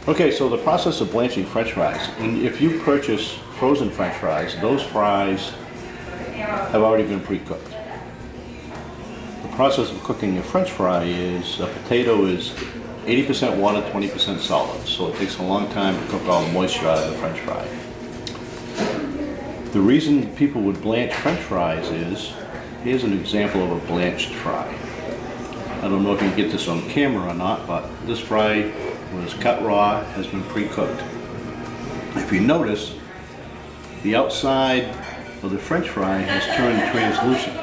Okay, so the process of blanching French fries, and if you purchase frozen French fries, those fries have already been pre-cooked. The process of cooking a French fry is, a potato is 80% water, 20% solid, so it takes a long time to cook all the moisture out of the French fry. The reason people would blanch French fries is, here's an example of a blanched fry. I don't know if you can get this on camera or not, but this fry was cut raw, has been pre-cooked. If you notice, the outside of the French fry has turned translucent.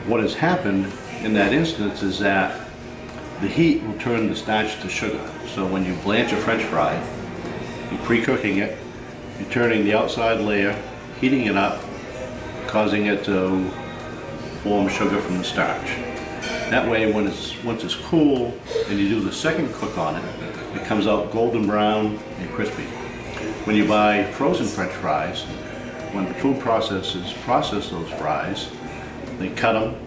What has happened in that instance is that the heat will turn the starch to sugar. So when you blanch a French fry, you're pre-cooking it, you're turning the outside layer, heating it up, causing it to form sugar from the starch. That way, once it's cool and you do the second cook on it, it comes out golden brown and crispy. When you buy frozen French fries, when the food processors process those fries, they cut them,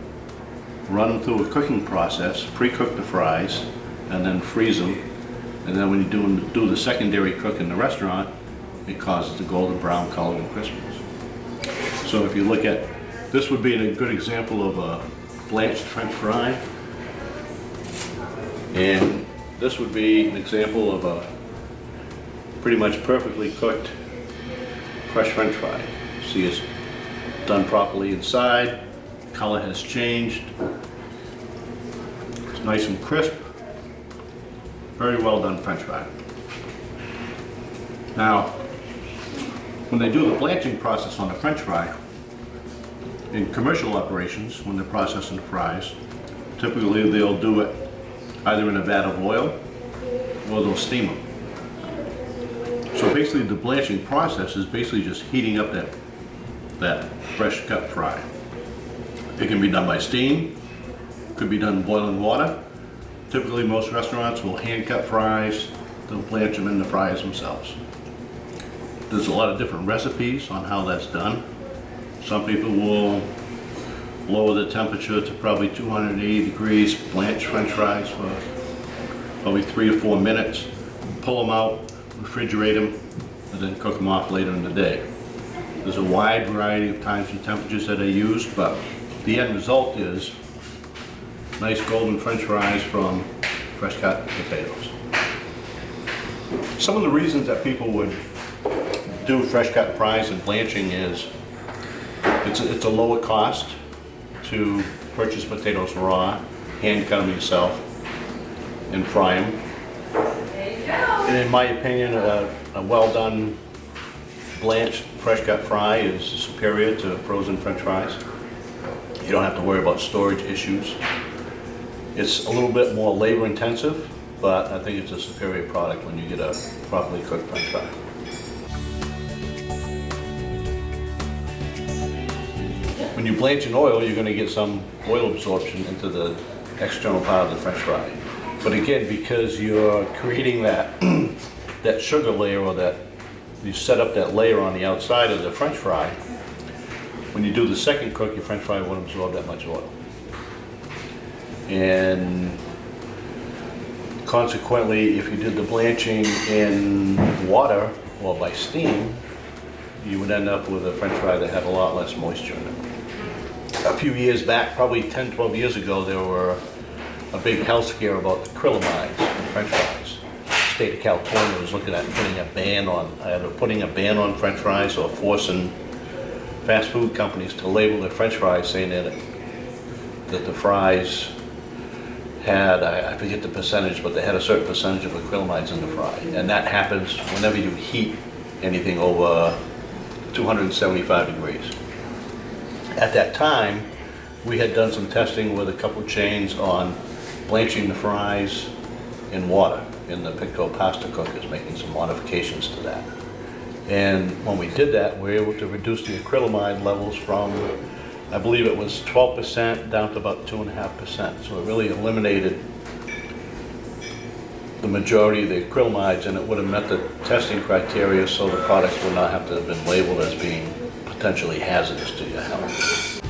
run them through a cooking process, pre-cook the fries, and then freeze them. And then when you do the secondary cook in the restaurant, it causes the golden brown color and crispiness. So if you look at, this would be a good example of a blanched French fry, and this would be an example of a pretty much perfectly cooked fresh French fry. See, it's done properly inside, color has changed, it's nice and crisp, very well done French fry. Now, when they do the blanching process on a French fry, in commercial operations, when they're processing fries, typically they'll do it either in a vat of oil or they'll steam them. So basically the blanching process is basically just heating up that fresh cut fry. It can be done by steam, could be done in boiling water. Typically most restaurants will hand cut fries, they'll blanch them in the fries themselves. There's a lot of different recipes on how that's done. Some people will lower the temperature to probably 280 degrees, blanch French fries for probably 3 or 4 minutes, pull them out, refrigerate them, and then cook them off later in the day. There's a wide variety of times and temperatures that are used, but the end result is nice golden French fries from fresh cut potatoes. Some of the reasons that people would do fresh cut fries and blanching is it's a lower cost to purchase potatoes raw, hand cut them yourself, and fry them. And in my opinion, a well done blanched fresh cut fry is superior to frozen French fries. You don't have to worry about storage issues. It's a little bit more labor intensive, but I think it's a superior product when you get a properly cooked French fry. When you blanch in oil, you're going to get some oil absorption into the external part of the French fry. But again, because you're creating that that sugar layer, or that you set up that layer on the outside of the French fry, when you do the second cook, your French fry won't absorb that much oil. And consequently, if you did the blanching in water or by steam, you would end up with a French fry that had a lot less moisture in it. A few years back, probably 10, 12 years ago, there were a big health scare about acrylamides in French fries. The state of California was looking at putting a ban on French fries, or forcing fast food companies to label their French fries saying that the fries had, I forget the percentage, but they had a certain percentage of acrylamides in the fry. And that happens whenever you heat anything over 275 degrees. At that time, we had done some testing with a couple chains on blanching the fries in water in the Pitco pasta cookers, making some modifications to that. And when we did that, we were able to reduce the acrylamide levels from, I believe it was 12% down to about 2.5%. So it really eliminated the majority of the acrylamides, and it would have met the testing criteria, so the products would not have to have been labeled as being potentially hazardous to your health.